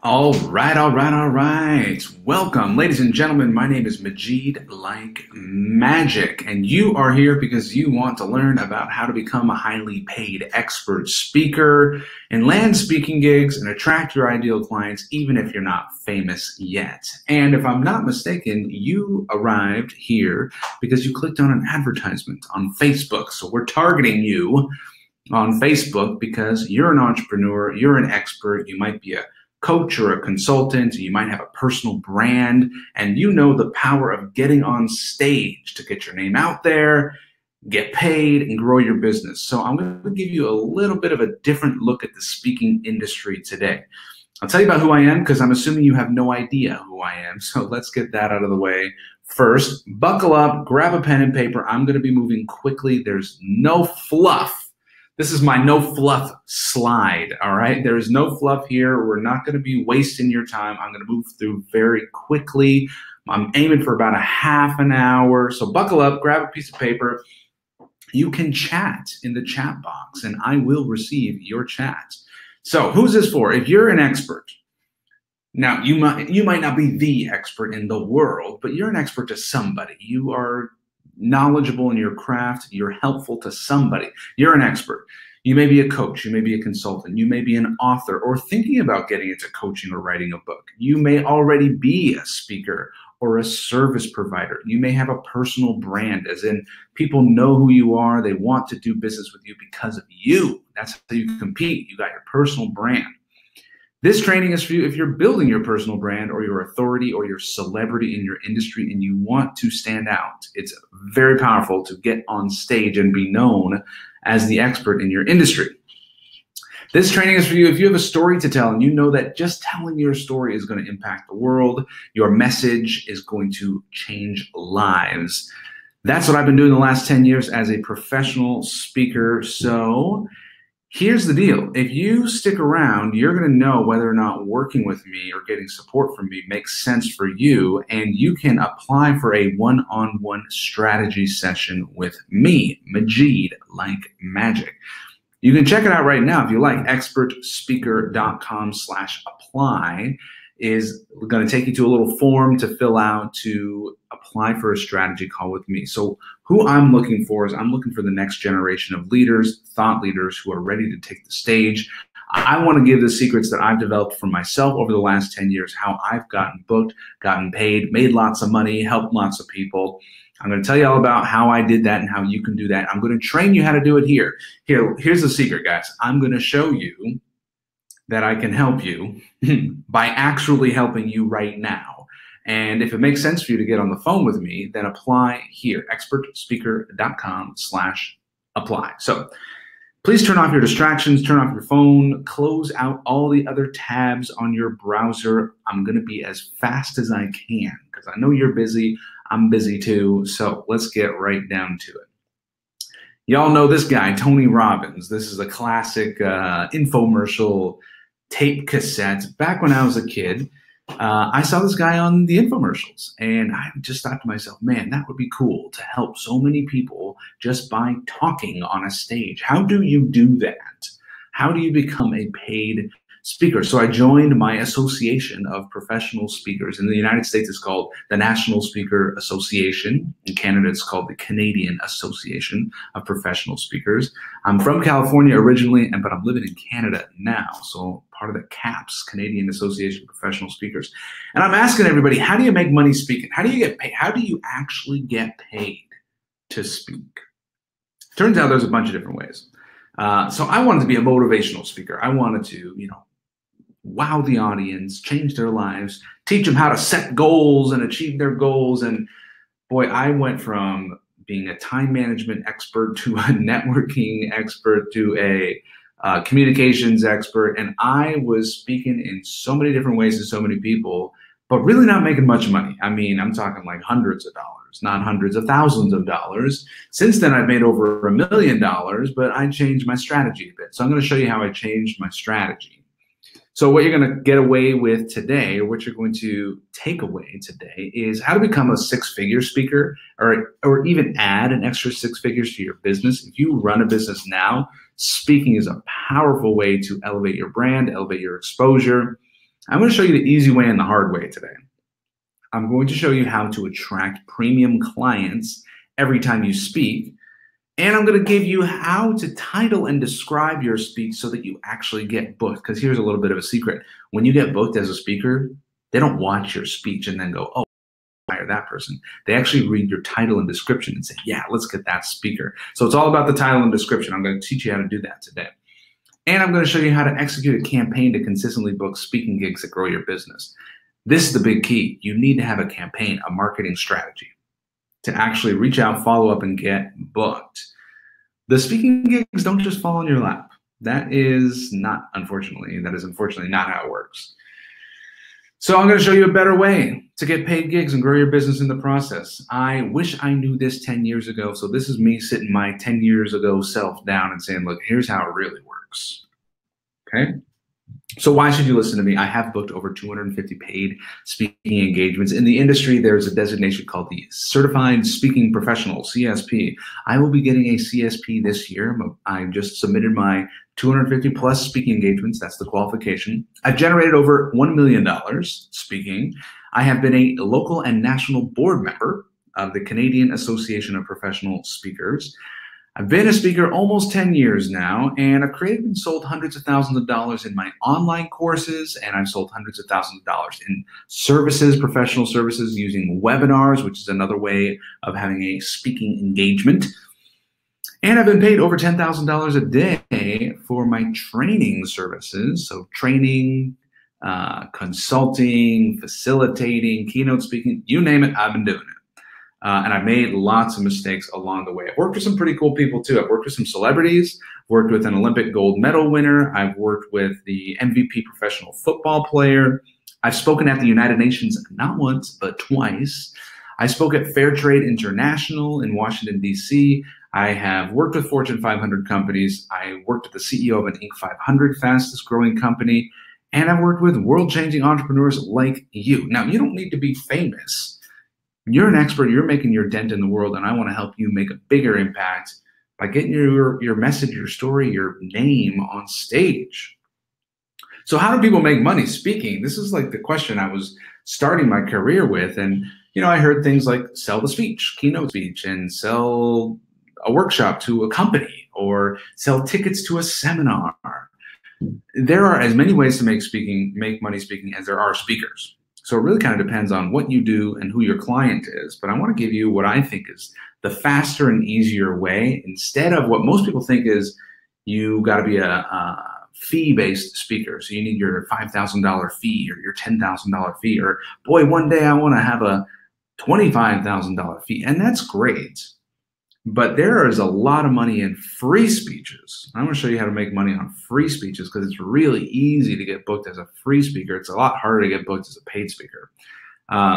All right. Welcome, ladies and gentlemen. My name is Majeed like Magic, and you are here because you want to learn about how to become a highly paid expert speaker and land speaking gigs and attract your ideal clients, even if you're not famous yet. And if I'm not mistaken, you arrived here because you clicked on an advertisement on Facebook. So we're targeting you on Facebook because you're an entrepreneur, you're an expert, you might be a coach or a consultant, you might have a personal brand, and you know the power of getting on stage to get your name out there, get paid, and grow your business. So I'm going to give you a little bit of a different look at the speaking industry today. I'll tell you about who I am because I'm assuming you have no idea who I am. So let's get that out of the way first. Buckle up, grab a pen and paper. I'm going to be moving quickly. There's no fluff. This is my no fluff slide, all right? There is no fluff here. We're not gonna be wasting your time. I'm gonna move through very quickly. I'm aiming for about a half an hour. So buckle up, grab a piece of paper. You can chat in the chat box and I will receive your chat. So who's this for? If you're an expert, now you might not be the expert in the world, but you're an expert to somebody. You are knowledgeable in your craft, you're helpful to somebody. You're an expert. You may be a coach, you may be a consultant, you may be an author or thinking about getting into coaching or writing a book. You may already be a speaker or a service provider. You may have a personal brand, as in people know who you are, they want to do business with you because of you. That's how you compete. You got your personal brand. This training is for you if you're building your personal brand or your authority or your celebrity in your industry and you want to stand out. It's very powerful to get on stage and be known as the expert in your industry. This training is for you if you have a story to tell and you know that just telling your story is going to impact the world. Your message is going to change lives. That's what I've been doing the last 10 years as a professional speaker. So here's the deal. If you stick around, you're going to know whether or not working with me or getting support from me makes sense for you, and you can apply for a one-on-one strategy session with me, Majeed like Magic. You can check it out right now if you like. expertspeaker.com/apply is going to take you to a little form to fill out to apply for a strategy call with me. So who I'm looking for is I'm looking for the next generation of leaders, thought leaders who are ready to take the stage. I want to give the secrets that I've developed for myself over the last 10 years, how I've gotten booked, gotten paid, made lots of money, helped lots of people. I'm going to tell you all about how I did that and how you can do that. I'm going to train you how to do it here. Here's the secret, guys. I'm going to show you that I can help you by actually helping you right now. And if it makes sense for you to get on the phone with me, then apply here, expertspeaker.com/apply. So please turn off your distractions, turn off your phone, close out all the other tabs on your browser. I'm going to be as fast as I can because I know you're busy. I'm busy too. So let's get right down to it. Y'all know this guy, Tony Robbins. This is a classic infomercial tape cassette. Back when I was a kid, I saw this guy on the infomercials, and I just thought to myself, man, that would be cool to help so many people just by talking on a stage. How do you do that? How do you become a paid speaker? So I joined my association of professional speakers. In the United States, it's called the National Speaker Association. In Canada, it's called the Canadian Association of Professional Speakers. I'm from California originally, but I'm living in Canada now. So part of the CAPS, Canadian Association of Professional Speakers. And I'm asking everybody, how do you make money speaking? How do you get paid? How do you actually get paid to speak? Turns out there's a bunch of different ways. So I wanted to be a motivational speaker. I wanted to, wow the audience, change their lives, teach them how to set goals and achieve their goals. And boy, I went from being a time management expert to a networking expert to a communications expert. And I was speaking in so many different ways to so many people, but really not making much money. I mean, I'm talking like hundreds of dollars, not hundreds of thousands of dollars. Since then, I've made over $1 million, but I changed my strategy a bit. So I'm going to show you how I changed my strategy. So what you're going to get away with today, or what you're going to take away today, is how to become a six-figure speaker, or even add an extra 6 figures to your business. If you run a business now, speaking is a powerful way to elevate your brand, elevate your exposure. I'm going to show you the easy way and the hard way today. I'm going to show you how to attract premium clients every time you speak. And I'm going to give you how to title and describe your speech so that you actually get booked. Because here's a little bit of a secret. When you get booked as a speaker, they don't watch your speech and then go, oh, hire that person. They actually read your title and description and say, yeah, let's get that speaker. So it's all about the title and description. I'm going to teach you how to do that today. And I'm going to show you how to execute a campaign to consistently book speaking gigs that grow your business. This is the big key. You need to have a campaign, a marketing strategy to actually reach out, follow up, and get booked. The speaking gigs don't just fall in your lap. That is unfortunately not how it works. So I'm going to show you a better way to get paid gigs and grow your business in the process. I wish I knew this 10 years ago. So this is me sitting my 10 years ago self down and saying, look, here's how it really works. Okay. So why should you listen to me? I have booked over 250 paid speaking engagements. In the industry, there's a designation called the Certified Speaking Professional, CSP. I will be getting a CSP this year. I just submitted my 250 plus speaking engagements. That's the qualification. I've generated over $1 million speaking. I have been a local and national board member of the Canadian Association of Professional Speakers. I've been a speaker almost 10 years now, and I've created and sold hundreds of thousands of dollars in my online courses, and I've sold hundreds of thousands of dollars in services, professional services, using webinars, which is another way of having a speaking engagement. And I've been paid over $10,000 a day for my training services, so training, consulting, facilitating, keynote speaking, you name it, I've been doing it. And I've made lots of mistakes along the way. I've worked with some pretty cool people too. I've worked with some celebrities, worked with an Olympic gold medal winner. I've worked with the MVP professional football player. I've spoken at the United Nations not once, but twice. I spoke at Fair Trade International in Washington, D.C. I have worked with Fortune 500 companies. I worked with the CEO of an Inc. 500 fastest growing company. And I've worked with world-changing entrepreneurs like you. Now, you don't need to be famous. You're an expert, you're making your dent in the world, and I want to help you make a bigger impact by getting your message, your story, your name on stage. So how do people make money speaking? This is like the question I was starting my career with. And, you know, I heard things like sell the speech, keynote speech, and sell a workshop to a company, or sell tickets to a seminar. There are as many ways to make money speaking as there are speakers. So it really kind of depends on what you do and who your client is. But I want to give you what I think is the faster and easier way, instead of what most people think is you got to be a fee-based speaker. So you need your $5,000 fee or your $10,000 fee, or boy, one day I want to have a $25,000 fee. And that's great. But there is a lot of money in free speeches. I'm going to show you how to make money on free speeches, because it's really easy to get booked as a free speaker. It's a lot harder to get booked as a paid speaker.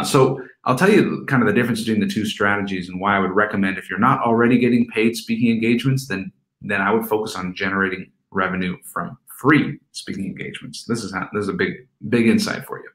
So I'll tell you kind of the difference between the two strategies and why I would recommend, if you're not already getting paid speaking engagements, then I would focus on generating revenue from free speaking engagements. This is a big insight for you.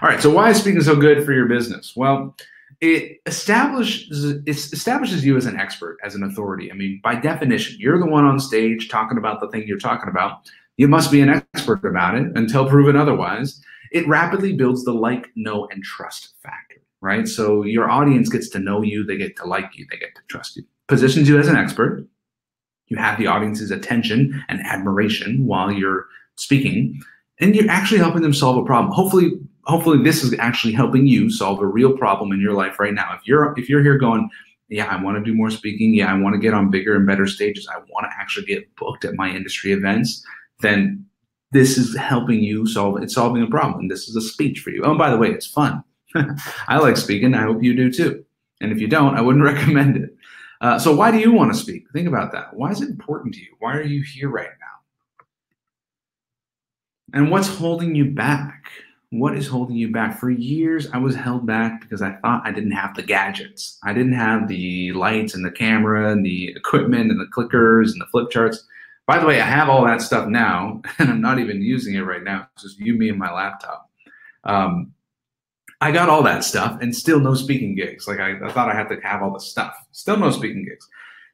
All right, so why is speaking so good for your business? Well, it establishes you as an expert, as an authority. I mean, by definition, you're the one on stage talking about the thing you're talking about. You must be an expert about it until proven otherwise. It rapidly builds the like, know, and trust factor, right? So your audience gets to know you, they get to like you, they get to trust you. Positions you as an expert. You have the audience's attention and admiration while you're speaking, and you're actually helping them solve a problem. Hopefully this is actually helping you solve a real problem in your life right now. If you're here going, yeah, I want to do more speaking, yeah, I want to get on bigger and better stages, I want to actually get booked at my industry events, then this is helping you solving a problem. And this is a speech for you. Oh, and by the way, it's fun. I like speaking. I hope you do too. And if you don't, I wouldn't recommend it. So why do you want to speak? Think about that. Why is it important to you? Why are you here right now? And what's holding you back? What is holding you back? For years, I was held back because I thought I didn't have the gadgets. I didn't have the lights and the camera and the equipment and the clickers and the flip charts. By the way, I have all that stuff now, and I'm not even using it right now. It's just me and my laptop. I got all that stuff and still no speaking gigs. Like I thought I had to have all the stuff. Still no speaking gigs.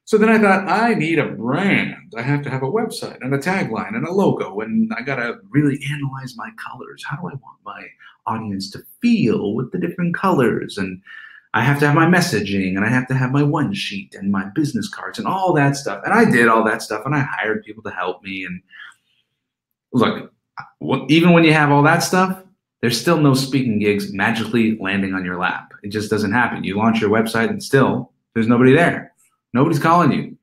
So then I thought, I need a brand. I have to have a website and a tagline and a logo, and I got to really analyze my colors. How do I want my audience to feel with the different colors? And I have to have my messaging, and I have to have my one sheet and my business cards and all that stuff. And I did all that stuff, and I hired people to help me. And look, even when you have all that stuff, there's still no speaking gigs magically landing on your lap. It just doesn't happen. You launch your website and still there's nobody there. Nobody's calling you.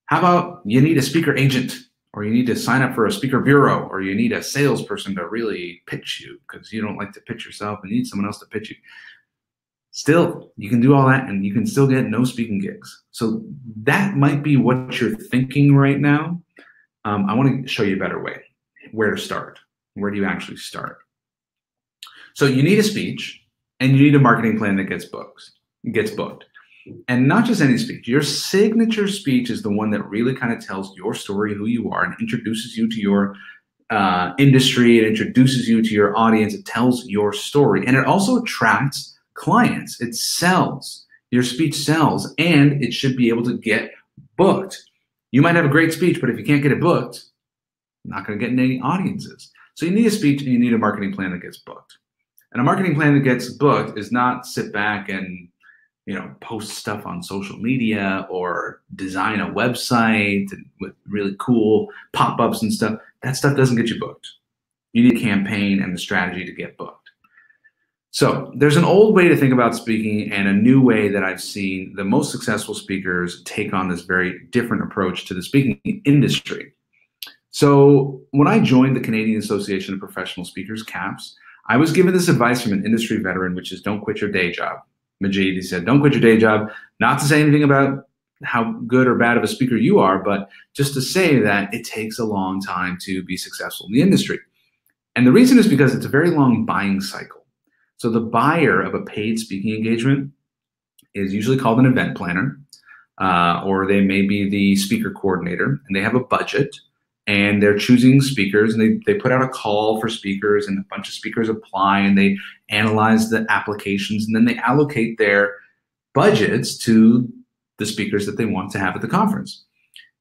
How about you need a speaker agent, or you need to sign up for a speaker bureau, or you need a salesperson to really pitch you because you don't like to pitch yourself and you need someone else to pitch you. Still, you can do all that and you can still get no speaking gigs. So that might be what you're thinking right now. I want to show you a better way, where to start. Where do you actually start? So you need a speech and you need a marketing plan that gets booked. And not just any speech. Your signature speech is the one that really kind of tells your story, who you are, and introduces you to your industry. It introduces you to your audience. It tells your story. And it also attracts clients. It sells. Your speech sells, and it should be able to get booked. You might have a great speech, but if you can't get it booked, you're not going to get any audiences. So you need a speech and you need a marketing plan that gets booked. And a marketing plan that gets booked is not sit back and post stuff on social media or design a website with really cool pop-ups and stuff. That stuff doesn't get you booked. You need a campaign and a strategy to get booked. So there's an old way to think about speaking and a new way that I've seen the most successful speakers take on this very different approach to the speaking industry. So when I joined the Canadian Association of Professional Speakers, CAPS, I was given this advice from an industry veteran, which is don't quit your day job. Majeed, he said, don't quit your day job. Not to say anything about how good or bad of a speaker you are, but just to say that it takes a long time to be successful in the industry. And the reason is because it's a very long buying cycle. So the buyer of a paid speaking engagement is usually called an event planner, or they may be the speaker coordinator, and they have a budget, and they're choosing speakers, and they put out a call for speakers, and a bunch of speakers apply, and they analyze the applications, and then they allocate their budgets to the speakers that they want to have at the conference.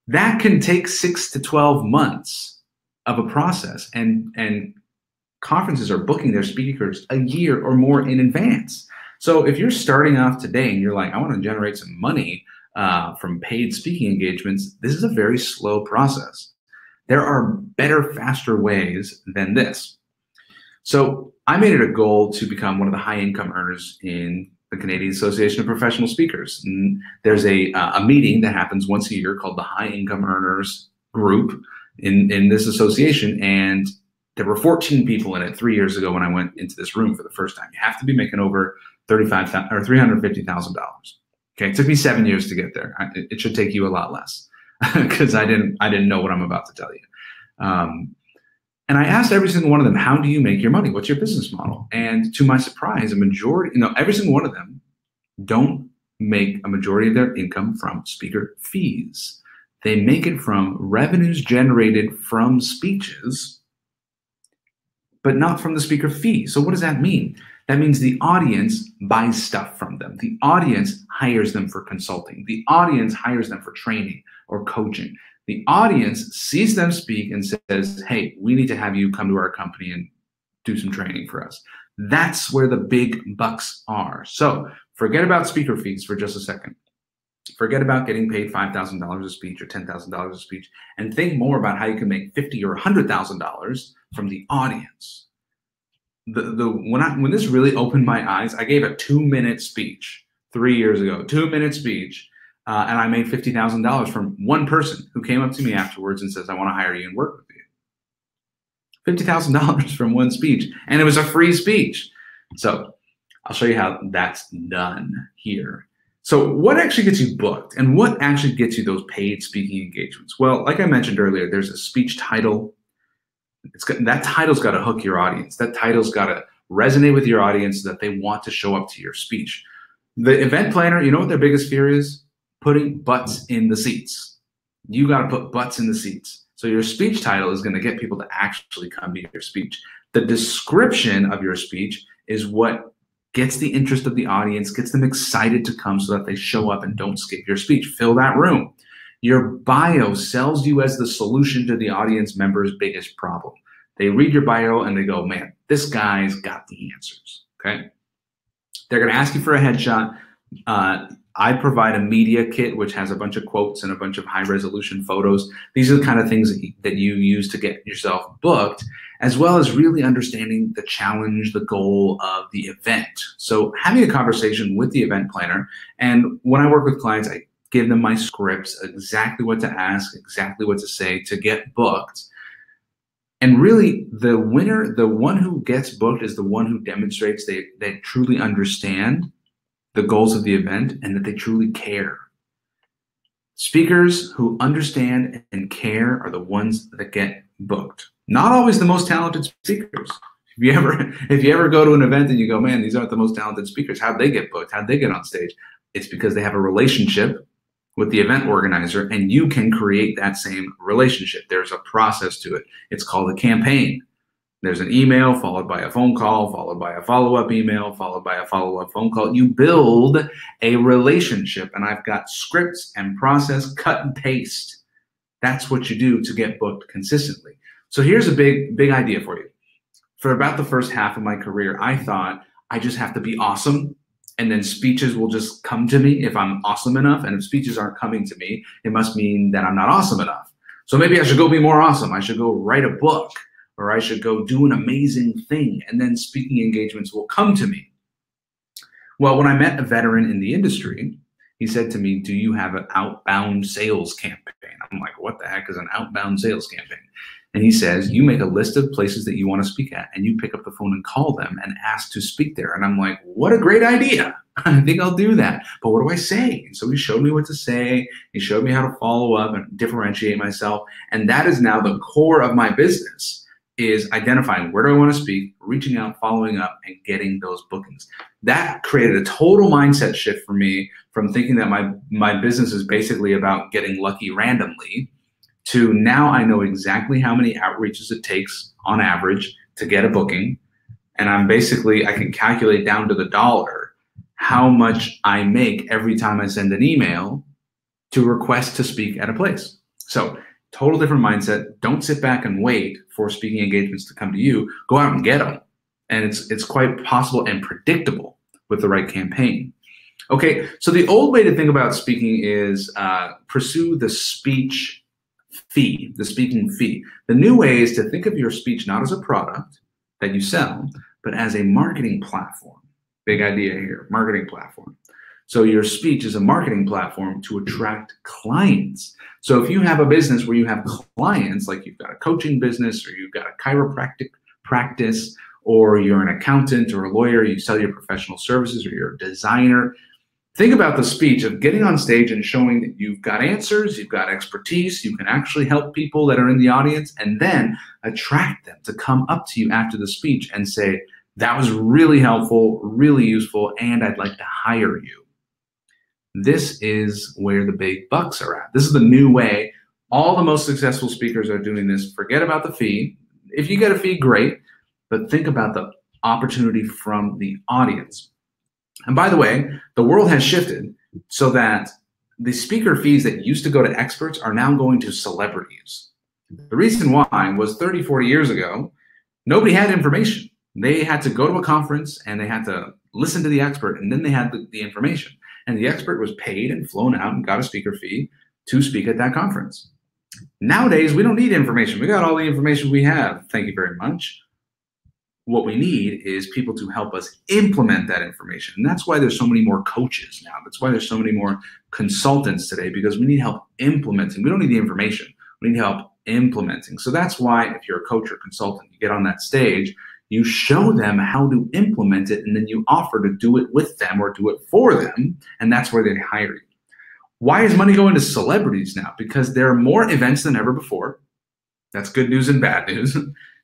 That can take 6 to 12 months of a process, and conferences are booking their speakers a year or more in advance. So if you're starting off today and you're like, I want to generate some money from paid speaking engagements, this is a very slow process. There are better, faster ways than this. So I made it a goal to become one of the high income earners in the Canadian Association of Professional Speakers. And there's a meeting that happens once a year called the High Income Earners Group in this association. And there were 14 people in it 3 years ago when I went into this room for the first time. You have to be making over $350,000. Okay, it took me 7 years to get there. It should take you a lot less because I didn't know what I'm about to tell you. And I asked every single one of them, how do you make your money? What's your business model? And to my surprise, a majority, every single one of them don't make a majority of their income from speaker fees. They make it from revenues generated from speeches, but not from the speaker fee. So what does that mean? That means the audience buys stuff from them. The audience hires them for consulting. The audience hires them for training or coaching. The audience sees them speak and says, hey, we need to have you come to our company and do some training for us. That's where the big bucks are. So forget about speaker fees for just a second. Forget about getting paid $5,000 a speech or $10,000 a speech, and think more about how you can make $50,000 or $100,000 from the audience. When this really opened my eyes, I gave a 2-minute speech 3 years ago, 2-minute speech, and I made $50,000 from one person who came up to me afterwards and says, I want to hire you and work with you. $50,000 from one speech, and it was a free speech. So I'll show you how that's done here. So what actually gets you booked, and what actually gets you those paid speaking engagements? Well, like I mentioned earlier, there's a speech title. That title's got to hook your audience. That title's got to resonate with your audience so that they want to show up to your speech. The event planner, you know what their biggest fear is? Putting butts in the seats. You got to put butts in the seats. So your speech title is going to get people to actually come to your speech. The description of your speech is what gets the interest of the audience, gets them excited to come so that they show up and don't skip your speech. Fill that room. Your bio sells you as the solution to the audience member's biggest problem. They read your bio and they go, man, this guy's got the answers, okay? They're going to ask you for a headshot. I provide a media kit, which has a bunch of quotes and a bunch of high-resolution photos. These are the kind of things that you use to get yourself booked, as well as really understanding the challenge, the goal of the event. So having a conversation with the event planner, and when I work with clients, I give them my scripts, exactly what to ask, exactly what to say to get booked. And really, the winner, the one who gets booked, is the one who demonstrates they truly understand the goals of the event and that they truly care. Speakers who understand and care are the ones that get booked. Not always the most talented speakers. If you ever go to an event and you go, man, these aren't the most talented speakers, how'd they get booked? How'd they get on stage? It's because they have a relationship with the event organizer, and you can create that same relationship. There's a process to it. It's called a campaign. There's an email followed by a phone call, followed by a follow-up email, followed by a follow-up phone call. You build a relationship, and I've got scripts and process, cut and paste. That's what you do to get booked consistently. So here's a big idea for you. For about the first half of my career, I thought I just have to be awesome, and then speeches will just come to me if I'm awesome enough. And if speeches aren't coming to me, it must mean that I'm not awesome enough. So maybe I should go be more awesome. I should go write a book, or I should go do an amazing thing, and then speaking engagements will come to me. Well, when I met a veteran in the industry, he said to me, do you have an outbound sales campaign? I'm like, what the heck is an outbound sales campaign? And he says, you make a list of places that you want to speak at, and you pick up the phone and call them and ask to speak there. And I'm like, what a great idea. I think I'll do that. But what do I say? And so he showed me what to say. He showed me how to follow up and differentiate myself. And that is now the core of my business, is identifying where do I want to speak, reaching out, following up, and getting those bookings. That created a total mindset shift for me from thinking that my business is basically about getting lucky randomly to now I know exactly how many outreaches it takes on average to get a booking. And I can calculate down to the dollar how much I make every time I send an email to request to speak at a place. So total different mindset. Don't sit back and wait for speaking engagements to come to you. Go out and get them. And it's quite possible and predictable with the right campaign. Okay, so the old way to think about speaking is pursue the speech fee, the speaking fee. The new way is to think of your speech not as a product that you sell, but as a marketing platform. Big idea here, marketing platform. So your speech is a marketing platform to attract clients. So if you have a business where you have clients, like you've got a coaching business, or you've got a chiropractic practice, or you're an accountant or a lawyer, you sell your professional services, or you're a designer, think about the speech of getting on stage and showing that you've got answers, you've got expertise, you can actually help people that are in the audience, and then attract them to come up to you after the speech and say, that was really helpful, really useful, and I'd like to hire you. This is where the big bucks are at. This is the new way. All the most successful speakers are doing this. Forget about the fee. If you get a fee, great, but think about the opportunity from the audience. And by the way, the world has shifted so that the speaker fees that used to go to experts are now going to celebrities. The reason why was 30, 40 years ago, nobody had information. They had to go to a conference and they had to listen to the expert, and then they had the information. And the expert was paid and flown out and got a speaker fee to speak at that conference. Nowadays, we don't need information. We got all the information we have. Thank you very much. What we need is people to help us implement that information. And that's why there's so many more coaches now. That's why there's so many more consultants today, because we need help implementing. We don't need the information. We need help implementing. So that's why if you're a coach or consultant, you get on that stage, you show them how to implement it, and then you offer to do it with them or do it for them, and that's where they hire you. Why is money going to celebrities now? Because there are more events than ever before. That's good news and bad news.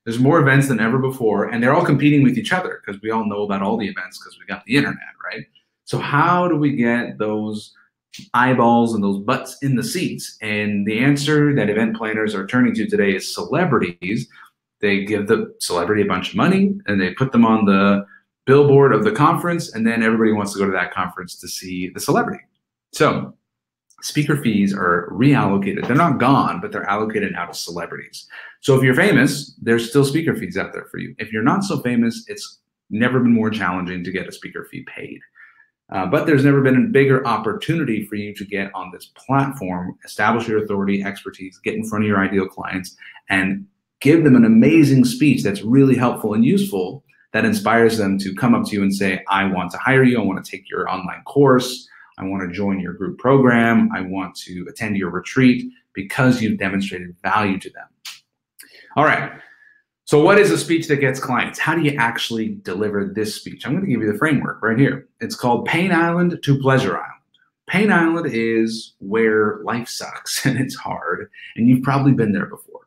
There's more events than ever before, and they're all competing with each other because we all know about all the events because we got the internet, right? So how do we get those eyeballs and those butts in the seats? And the answer that event planners are turning to today is celebrities. They give the celebrity a bunch of money and they put them on the billboard of the conference, and then everybody wants to go to that conference to see the celebrity. So speaker fees are reallocated. They're not gone, but they're allocated now to celebrities. So if you're famous, there's still speaker fees out there for you. If you're not so famous, it's never been more challenging to get a speaker fee paid. But there's never been a bigger opportunity for you to get on this platform, establish your authority, expertise, get in front of your ideal clients, and give them an amazing speech that's really helpful and useful, that inspires them to come up to you and say, I want to hire you. I want to take your online course. I want to join your group program. I want to attend your retreat, because you've demonstrated value to them. All right. So what is a speech that gets clients? How do you actually deliver this speech? I'm going to give you the framework right here. It's called Pain Island to Pleasure Island. Pain Island is where life sucks and it's hard, and you've probably been there before.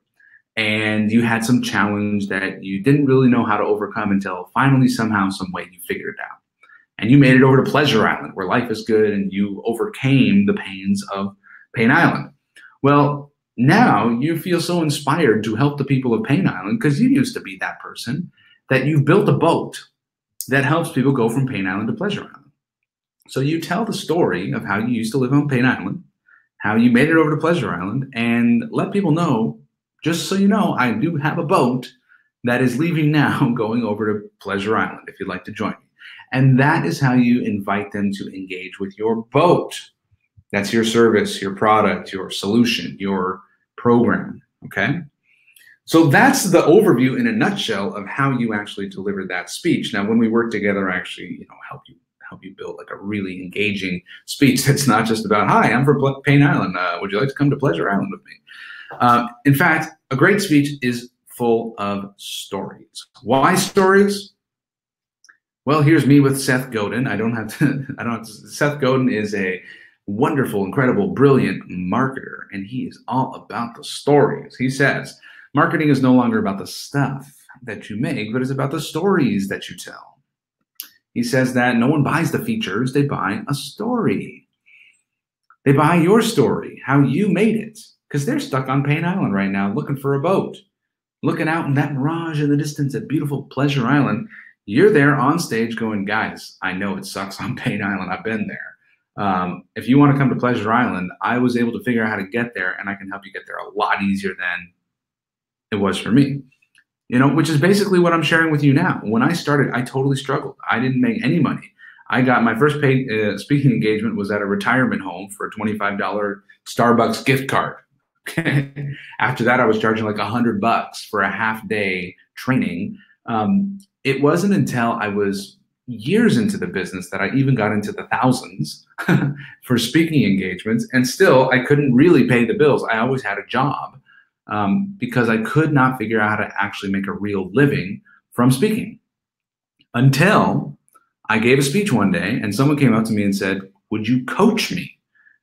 And you had some challenge that you didn't really know how to overcome until finally, somehow, some way, you figured it out. And you made it over to Pleasure Island, where life is good, and you overcame the pains of Pain Island. Well, now you feel so inspired to help the people of Pain Island, because you used to be that person, that you've built a boat that helps people go from Pain Island to Pleasure Island. So you tell the story of how you used to live on Pain Island, how you made it over to Pleasure Island, and let people know, just so you know, I do have a boat that is leaving now, going over to Pleasure Island, if you'd like to join me. And that is how you invite them to engage with your boat. That's your service, your product, your solution, your program, okay? So that's the overview in a nutshell of how you actually deliver that speech. Now, when we work together, I actually, help you build like a really engaging speech that's not just about, hi, I'm from Pain Island. Would you like to come to Pleasure Island with me? In fact, a great speech is full of stories. Why stories? Well, here's me with Seth Godin. Seth Godin is a wonderful, incredible, brilliant marketer, and he is all about the stories. He says, marketing is no longer about the stuff that you make, but it's about the stories that you tell. He says that no one buys the features, they buy a story. They buy your story, how you made it, because they're stuck on Pain Island right now looking for a boat, looking out in that mirage in the distance at beautiful Pleasure Island. You're there on stage going, guys, I know it sucks on Pain Island. I've been there. If you want to come to Pleasure Island, I was able to figure out how to get there, and I can help you get there a lot easier than it was for me. Which is basically what I'm sharing with you now. When I started, I totally struggled. I didn't make any money. I got my first paid speaking engagement was at a retirement home for a $25 Starbucks gift card. After that, I was charging like $100 for a half-day training. It wasn't until I was years into the business that I even got into the thousands for speaking engagements, and still I couldn't really pay the bills. I always had a job because I could not figure out how to actually make a real living from speaking, until I gave a speech one day and someone came up to me and said, would you coach me?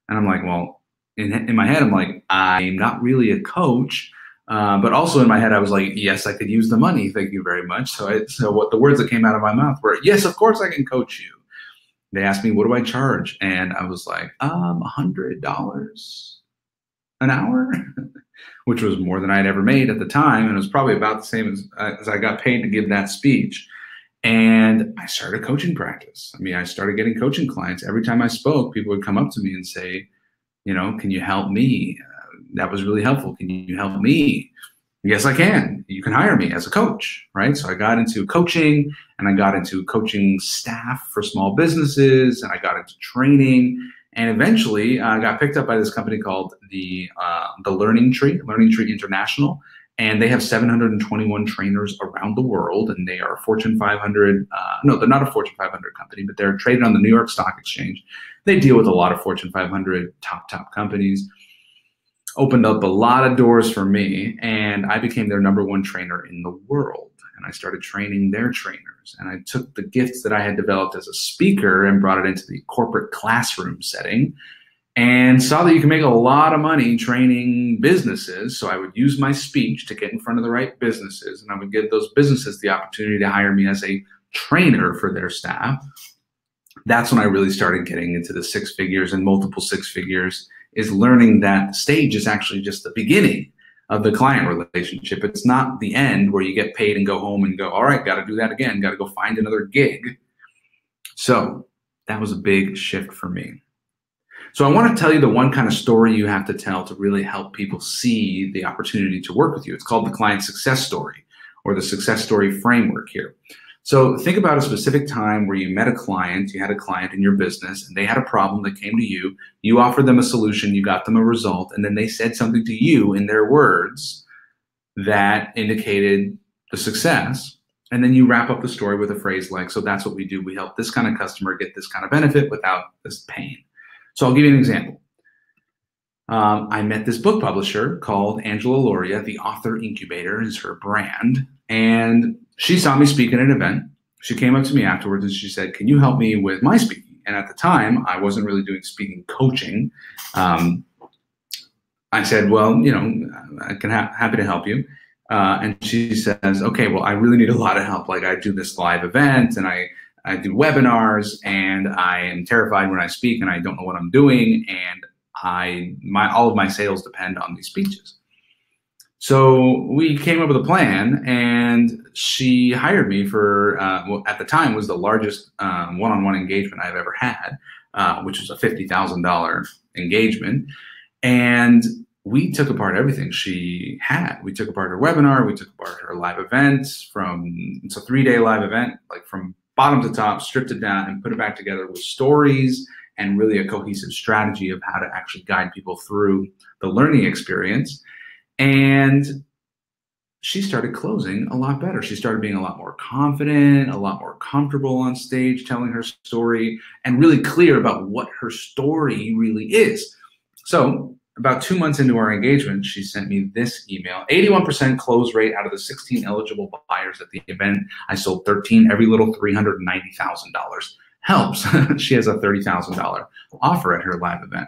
And I'm like, well, in my head, I'm like, I'm not really a coach. But also in my head, I was like, yes, I could use the money. Thank you very much. So what the words that came out of my mouth were, yes, of course I can coach you. They asked me, what do I charge? And I was like, $100 an hour, which was more than I'd ever made at the time. And it was probably about the same as I got paid to give that speech. And I started a coaching practice. I mean, I started getting coaching clients. Every time I spoke, people would come up to me and say, can you help me? That was really helpful. Can you help me? Yes, I can. You can hire me as a coach, right? So I got into coaching, and I got into coaching staff for small businesses, and I got into training, and eventually I got picked up by this company called the Learning Tree International, and they have 721 trainers around the world, and they are a Fortune 500. No, they're not a Fortune 500 company, but they're traded on the New York Stock Exchange. They deal with a lot of Fortune 500 top companies. Opened up a lot of doors for me, and I became their #1 trainer in the world. And I started training their trainers, and I took the gifts that I had developed as a speaker and brought it into the corporate classroom setting, and saw that you can make a lot of money training businesses. So I would use my speech to get in front of the right businesses, and I would give those businesses the opportunity to hire me as a trainer for their staff. That's when I really started getting into the 6 figures and multiple 6 figures, is learning that the stage is actually just the beginning of the client relationship. It's not the end where you get paid and go home and go, all right, got to do that again, got to go find another gig. So that was a big shift for me. So I want to tell you the one kind of story you have to tell to really help people see the opportunity to work with you. It's called the client success story, or the success story framework here. So think about a specific time where you met a client, you had a client in your business, and they had a problem that came to you. You offered them a solution, you got them a result, and then they said something to you in their words that indicated the success. And then you wrap up the story with a phrase like, so that's what we do. We help this kind of customer get this kind of benefit without this pain. So I'll give you an example. I met this book publisher called Angela Loria. The Author Incubator is her brand. And she saw me speak at an event. She came up to me afterwards and she said, can you help me with my speaking? And at the time, I wasn't really doing speaking coaching. I said, well, you know, I can happy to help you. And she says, okay, well, I really need a lot of help. Like, I do this live event and I do webinars, and I am terrified when I speak and I don't know what I'm doing. And all of my sales depend on these speeches. So we came up with a plan, and she hired me for, what at the time was the largest one-on-one engagement I've ever had, which was a $50,000 engagement. And we took apart everything she had. We took apart her webinar. We took apart her live events. It's a 3-day live event, like from bottom to top, stripped it down and put it back together with stories and really a cohesive strategy of how to actually guide people through the learning experience. And she started closing a lot better. She started being a lot more confident, a lot more comfortable on stage, telling her story, and really clear about what her story really is. So about 2 months into our engagement, she sent me this email: 81% close rate out of the 16 eligible buyers at the event. I sold 13, every little $390,000. Helps. She has a $30,000 offer at her live event.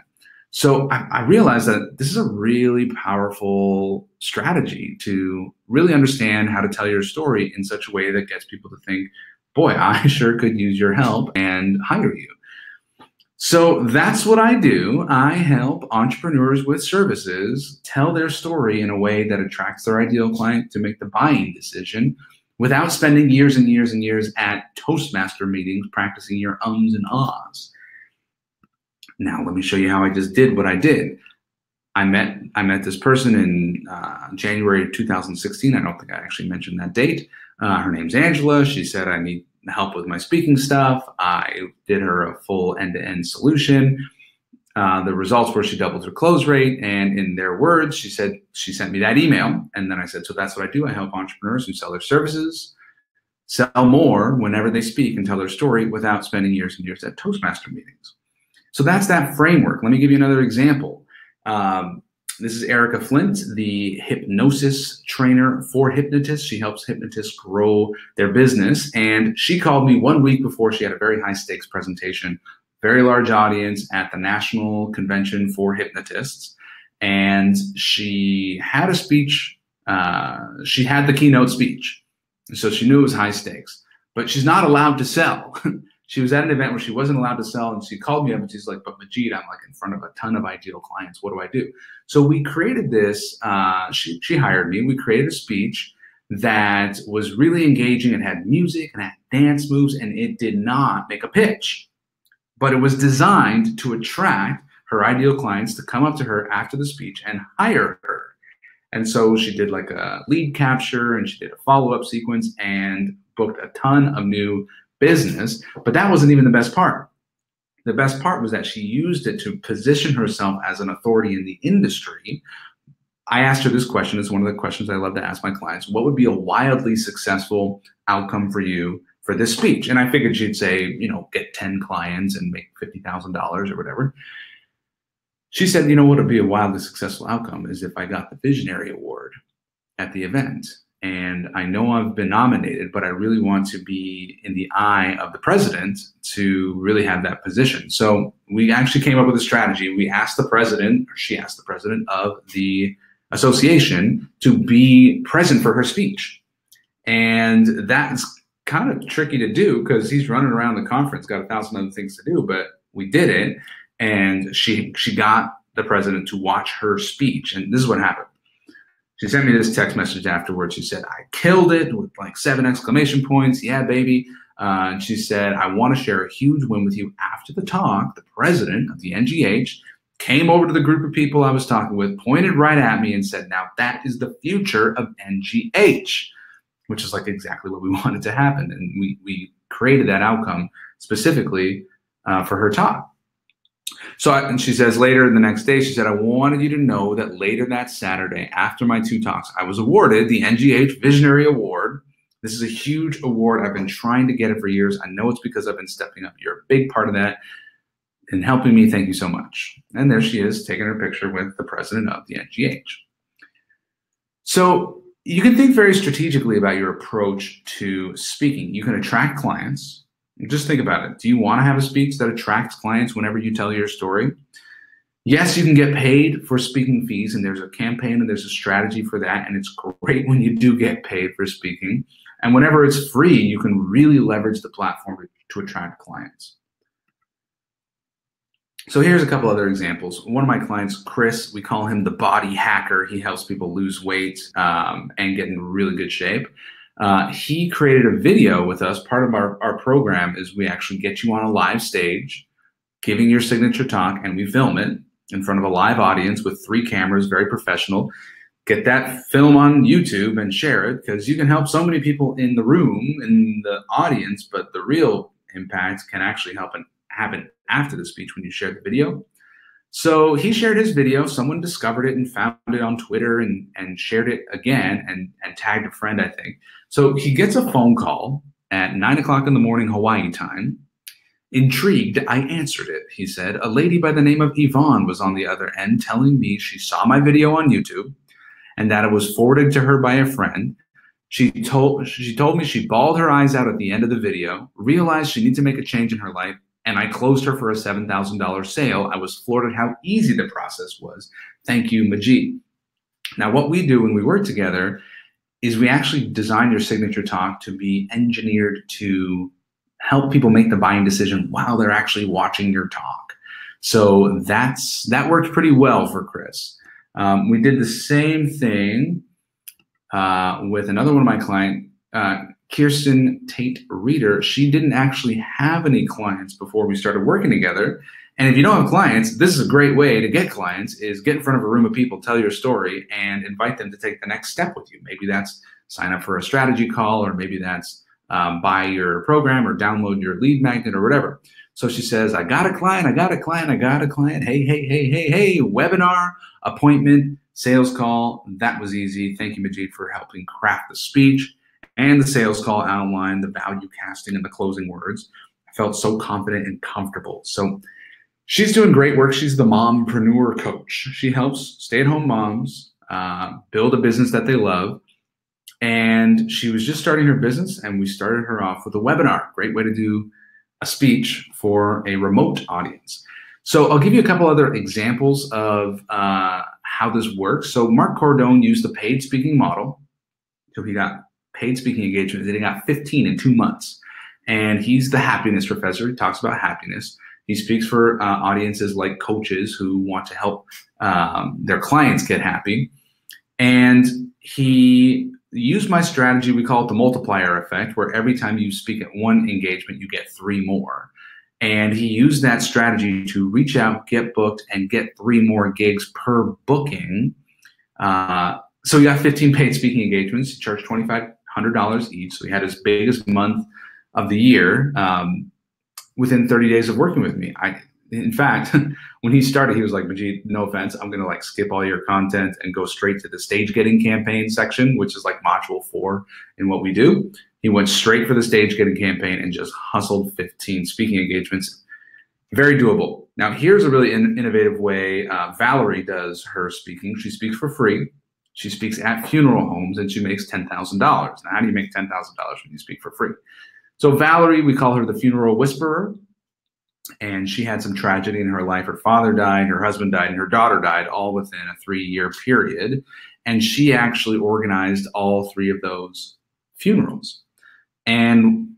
So I realized that this is a really powerful strategy to really understand how to tell your story in such a way that gets people to think, boy, I sure could use your help and hire you. So that's what I do. I help entrepreneurs with services tell their story in a way that attracts their ideal client to make the buying decision without spending years and years and years at Toastmaster meetings practicing your ums and ahs. Now, let me show you how I just did what I did. I met this person in January 2016. I don't think I actually mentioned that date. Her name's Angela. She said, I need help with my speaking stuff. I did her a full end-to-end solution. The results were she doubled her close rate. And in their words, she said, she sent me that email. And then I said, so that's what I do. I help entrepreneurs who sell their services sell more whenever they speak and tell their story without spending years and years at Toastmaster meetings. So that's that framework. Let me give you another example. This is Erica Flint, the hypnosis trainer for hypnotists. She helps hypnotists grow their business. And she called me 1 week before she had a very high stakes presentation, very large audience at the National Convention for Hypnotists. And she had a speech. She had the keynote speech. So she knew it was high stakes, but she's not allowed to sell. She was at an event where she wasn't allowed to sell, and she called me up and she's like, but Majeed, I'm like in front of a ton of ideal clients. What do I do? So we created this, she hired me. We created a speech that was really engaging. It had music and had dance moves, and it did not make a pitch, but it was designed to attract her ideal clients to come up to her after the speech and hire her. And so she did like a lead capture, and she did a follow-up sequence and booked a ton of new business. But that wasn't even the best part. The best part was that she used it to position herself as an authority in the industry. I asked her this question. It's one of the questions I love to ask my clients. What would be a wildly successful outcome for you for this speech? And I figured she'd say, you know, get 10 clients and make $50,000 or whatever. She said, you know what would be a wildly successful outcome is if I got the Visionary Award at the event. And I know I've been nominated, but I really want to be in the eye of the president to really have that position. So we actually came up with a strategy. We asked the president, or she asked the president of the association to be present for her speech. And that's kind of tricky to do because he's running around the conference, got 1,000 other things to do, but we did it. And she got the president to watch her speech. And this is what happened. She sent me this text message afterwards. She said, I killed it with like 7 exclamation points. Yeah, baby. And she said, I want to share a huge win with you. After the talk, the president of the NGH came over to the group of people I was talking with, pointed right at me and said, now that is the future of NGH, which is like exactly what we wanted to happen. And we created that outcome specifically for her talk. So, and she says later the next day, she said, I wanted you to know that later that Saturday, after my 2 talks, I was awarded the NGH Visionary Award. This is a huge award. I've been trying to get it for years. I know it's because I've been stepping up. You're a big part of that and helping me. Thank you so much. And there she is, taking her picture with the president of the NGH. So you can think very strategically about your approach to speaking. You can attract clients. Just think about it. Do you want to have a speech that attracts clients whenever you tell your story? Yes, you can get paid for speaking fees, and there's a campaign and there's a strategy for that, and it's great when you do get paid for speaking. And whenever it's free, you can really leverage the platform to attract clients. So here's a couple other examples. One of my clients, Chris, we call him the body hacker. He helps people lose weight and get in really good shape. He created a video with us. Part of our program is we actually get you on a live stage, giving your signature talk, and we film it in front of a live audience with 3 cameras, very professional. Get that film on YouTube and share it, because you can help so many people in the room, in the audience, but the real impact can actually happen after the speech when you share the video. So he shared his video. Someone discovered it and found it on Twitter and shared it again and tagged a friend, I think. So he gets a phone call at 9 o'clock in the morning Hawaii time. Intrigued, I answered it. He said, a lady by the name of Yvonne was on the other end telling me she saw my video on YouTube and that it was forwarded to her by a friend. She told me she bawled her eyes out at the end of the video, realized she needed to make a change in her life, and I closed her for a $7,000 sale. I was floored at how easy the process was. Thank you, Majeed. Now, what we do when we work together is we actually design your signature talk to be engineered to help people make the buying decision while they're actually watching your talk. So that worked pretty well for Chris. We did the same thing with another one of my clients, Kirsten Tate Reader. She didn't actually have any clients before we started working together. And if you don't have clients, this is a great way to get clients, is get in front of a room of people, tell your story, and invite them to take the next step with you. Maybe that's sign up for a strategy call, or maybe that's buy your program or download your lead magnet or whatever. So she says, I got a client, I got a client, I got a client. Hey, webinar, appointment, sales call. That was easy. Thank you, Majeed, for helping craft the speech and the sales call outline, the value casting, and the closing words. I felt so confident and comfortable. So she's doing great work. She's the mompreneur coach. She helps stay-at-home moms build a business that they love. And she was just starting her business, and we started her off with a webinar. Great way to do a speech for a remote audience. So I'll give you a couple other examples of how this works. So Mark Cardone used the paid speaking model. So he got paid speaking engagements, and he got 15 in 2 months. And he's the happiness professor. He talks about happiness. He speaks for audiences like coaches who want to help their clients get happy. And he used my strategy. We call it the multiplier effect, where every time you speak at one engagement, you get 3 more. And he used that strategy to reach out, get booked, and get 3 more gigs per booking. So he got 15 paid speaking engagements. He charged $2,500 each. So he had his biggest month of the year within 30 days of working with me. In fact, when he started, he was like, Majeed, no offense, I'm going to skip all your content and go straight to the stage getting campaign section, which is like module 4 in what we do. He went straight for the stage getting campaign and just hustled 15 speaking engagements. Very doable. Now, here's a really innovative way Valerie does her speaking. She speaks for free. She speaks at funeral homes, and she makes $10,000. Now, how do you make $10,000 when you speak for free? So Valerie, we call her the funeral whisperer. And she had some tragedy in her life. Her father died, her husband died, and her daughter died, all within a 3-year period. And she actually organized all 3 of those funerals. And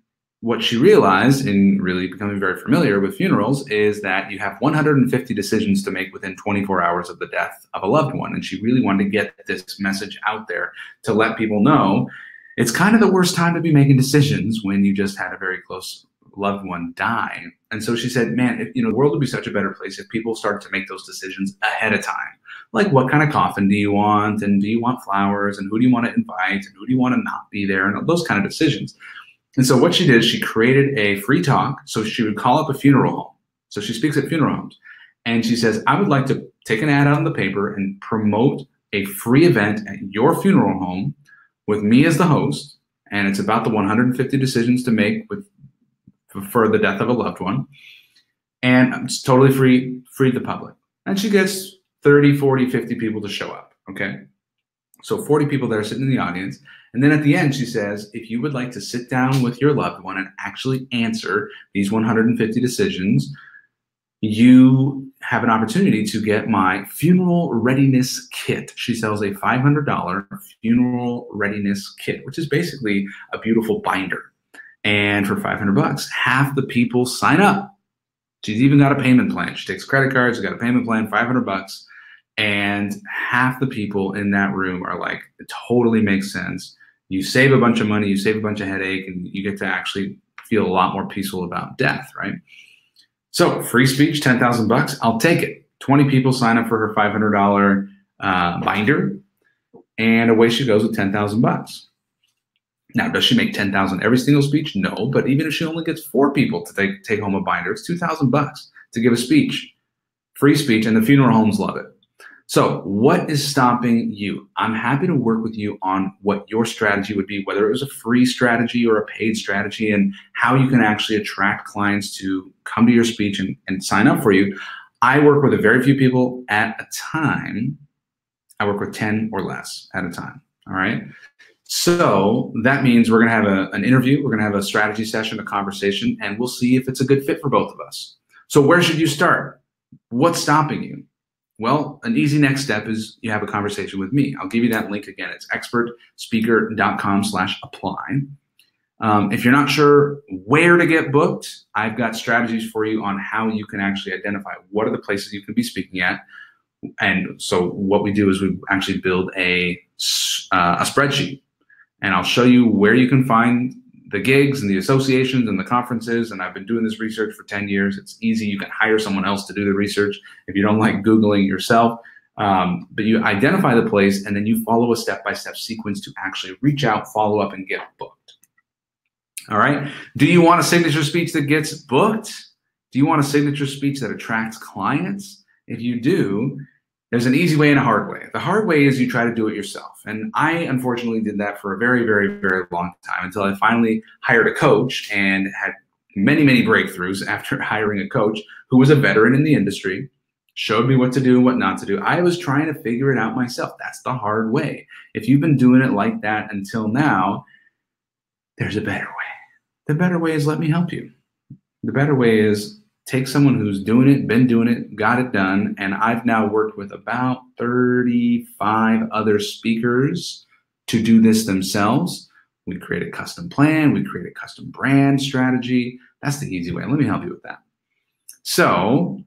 what she realized in really becoming very familiar with funerals is that you have 150 decisions to make within 24 hours of the death of a loved one. And she really wanted to get this message out there to let people know it's kind of the worst time to be making decisions when you just had a very close loved one die. And so she said, man, the world would be such a better place if people start to make those decisions ahead of time. Like, what kind of coffin do you want? And do you want flowers? And who do you want to invite? And who do you want to not be there? And those kind of decisions. And so what she did, she created a free talk. So she would call up a funeral home. So she speaks at funeral homes. And she says, I would like to take an ad out in the paper and promote a free event at your funeral home with me as the host. And it's about the 150 decisions to make for the death of a loved one. And it's totally free to the public. And she gets 30, 40, 50 people to show up, okay? So 40 people that are sitting in the audience. And then at the end, she says, if you would like to sit down with your loved one and actually answer these 150 decisions, you have an opportunity to get my funeral readiness kit. She sells a $500 funeral readiness kit, which is basically a beautiful binder. And for 500 bucks, half the people sign up. She's even got a payment plan. She takes credit cards, she's got a payment plan, 500 bucks. And half the people in that room are like, it totally makes sense. You save a bunch of money, you save a bunch of headache, and you get to actually feel a lot more peaceful about death, right? So free speech, 10,000 bucks, I'll take it. 20 people sign up for her $500 binder, and away she goes with 10,000 bucks. Now, does she make 10,000 every single speech? No, but even if she only gets 4 people to take home a binder, it's 2,000 bucks to give a speech, free speech, and the funeral homes love it. So what is stopping you? I'm happy to work with you on what your strategy would be, whether it was a free strategy or a paid strategy, and how you can actually attract clients to come to your speech and sign up for you. I work with a very few people at a time. I work with 10 or less at a time, all right? So that means we're going to have an interview, we're going to have a strategy session, a conversation, and we'll see if it's a good fit for both of us. So where should you start? What's stopping you? Well, an easy next step is you have a conversation with me. I'll give you that link again. It's expertspeaker.com/apply. If you're not sure where to get booked, I've got strategies for you on how you can actually identify what are the places you can be speaking at. And so what we do is we actually build a spreadsheet, and I'll show you where you can find the gigs and the associations and the conferences. And I've been doing this research for 10 years. It's easy. You can hire someone else to do the research if you don't like Googling yourself. But you identify the place, and then you follow a step-by-step sequence to actually reach out, follow up, and get booked. All right. Do you want a signature speech that gets booked? Do you want a signature speech that attracts clients? If you do, there's an easy way and a hard way. The hard way is you try to do it yourself. And I unfortunately did that for a very, very, very long time until I finally hired a coach and had many, many breakthroughs after hiring a coach who was a veteran in the industry, showed me what to do and what not to do. I was trying to figure it out myself. That's the hard way. If you've been doing it like that until now, there's a better way. The better way is let me help you. The better way is take someone who's doing it, been doing it, got it done, and I've now worked with about 35 other speakers to do this themselves. We create a custom plan, we create a custom brand strategy. That's the easy way. Let me help you with that. So,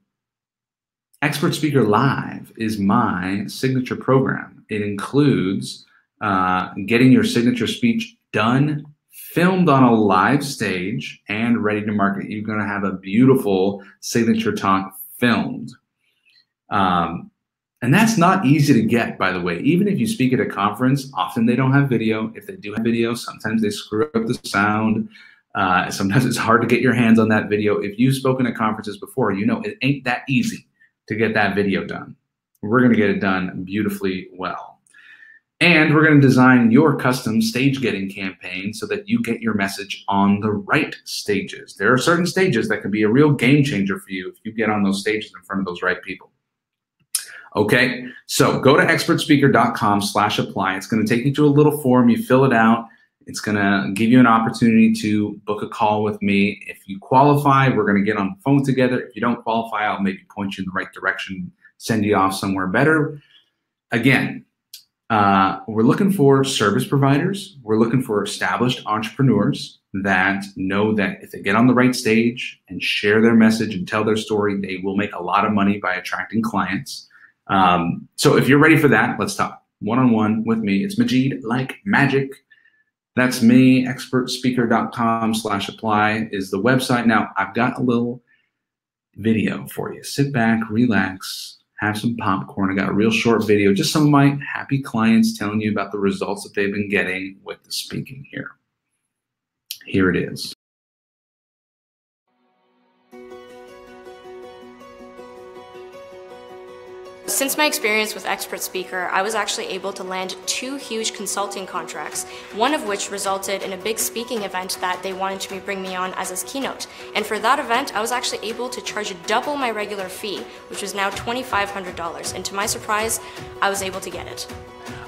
Expert Speaker Live is my signature program. It includes getting your signature speech done, filmed on a live stage, and ready to market. You're going to have a beautiful signature talk filmed. And that's not easy to get, by the way. Even if you speak at a conference, often they don't have video. If they do have video, sometimes they screw up the sound. Sometimes it's hard to get your hands on that video. If you've spoken at conferences before, you know it ain't that easy to get that video done. We're going to get it done beautifully well. And we're going to design your custom stage getting campaign so that you get your message on the right stages. There are certain stages that can be a real game changer for you if you get on those stages in front of those right people. Okay, so go to expertspeaker.com/apply. It's going to take you to a little form. You fill it out. It's going to give you an opportunity to book a call with me. If you qualify, we're going to get on the phone together. If you don't qualify, I'll maybe point you in the right direction, send you off somewhere better. Again, We're looking for service providers. We're looking for established entrepreneurs that know that if they get on the right stage and share their message and tell their story, they will make a lot of money by attracting clients. So if you're ready for that, let's talk one-on-one with me. It's Majeed Like Magic. That's me. expertspeaker.com/apply is the website. Now, I've got a little video for you. Sit back, relax, have some popcorn. I got a real short video, just some of my happy clients telling you about the results that they've been getting with the speaking here. Here it is. Since my experience with Expert Speaker, I was actually able to land 2 huge consulting contracts, one of which resulted in a big speaking event that they wanted to bring me on as a keynote. And for that event, I was actually able to charge double my regular fee, which was now $2,500. And to my surprise, I was able to get it.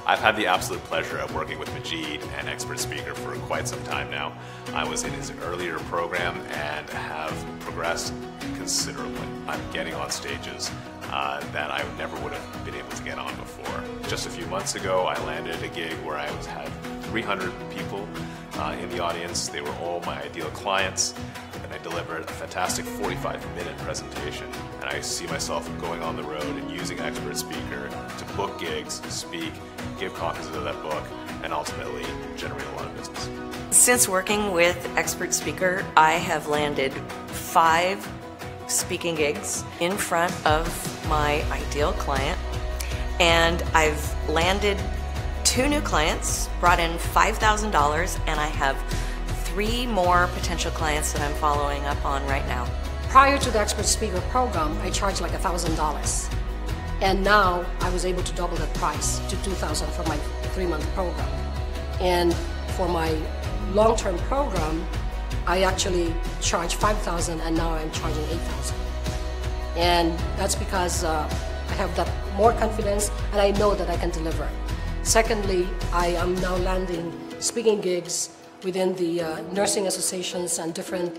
I've had the absolute pleasure of working with Majeed and Expert Speaker for quite some time now. I was in his earlier program and have progressed considerably. I'm getting on stages that I never would have been able to get on before. Just a few months ago, I landed a gig where I had 300 people in the audience. They were all my ideal clients, and I delivered a fantastic 45-minute presentation. And I see myself going on the road and using Expert Speaker to book gigs, speak, give copies of that book, and ultimately generate a lot of business. Since working with Expert Speaker, I have landed 5 speaking gigs in front of my ideal client, and I've landed 2 new clients, brought in $5,000, and I have 3 more potential clients that I'm following up on right now. Prior to the Expert Speaker program, I charged like $1,000, and now I was able to double that price to $2,000 for my 3-month program. And for my long-term program, I actually charged $5,000, and now I'm charging $8,000. And that's because I have that more confidence, and I know that I can deliver. Secondly, I am now landing speaking gigs within the nursing associations and different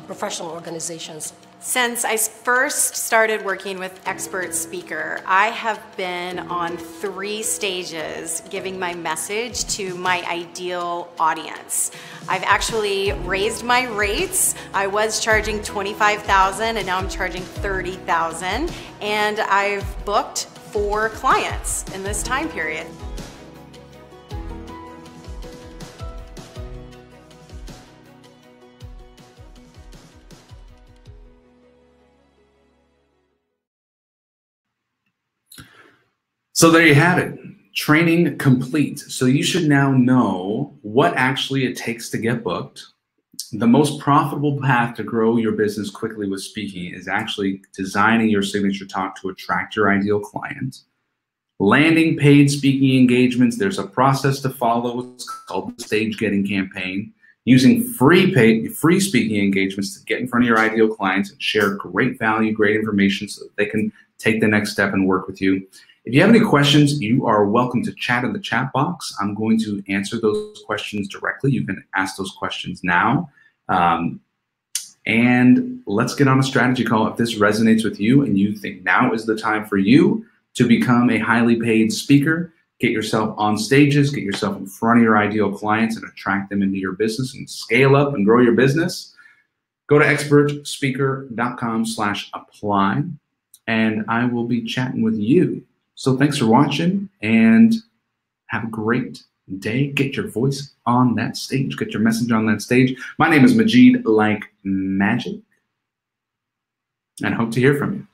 professional organizations. Since I first started working with Expert Speaker, I have been on 3 stages giving my message to my ideal audience. I've actually raised my rates. I was charging $25,000 and now I'm charging $30,000, and I've booked 4 clients in this time period. So there you have it. Training complete. So you should now know what actually it takes to get booked. The most profitable path to grow your business quickly with speaking is actually designing your signature talk to attract your ideal client. Landing paid speaking engagements, there's a process to follow. It's called the stage getting campaign. Using free speaking engagements to get in front of your ideal clients and share great value, great information so that they can take the next step and work with you. If you have any questions, you are welcome to chat in the chat box. I'm going to answer those questions directly. You can ask those questions now. And let's get on a strategy call. If this resonates with you and you think now is the time for you to become a highly paid speaker, get yourself on stages, get yourself in front of your ideal clients and attract them into your business and scale up and grow your business, go to expertspeaker.com/apply, and I will be chatting with you. So thanks for watching, and have a great day. Get your voice on that stage. Get your message on that stage. My name is Majeed Like Magic, and hope to hear from you.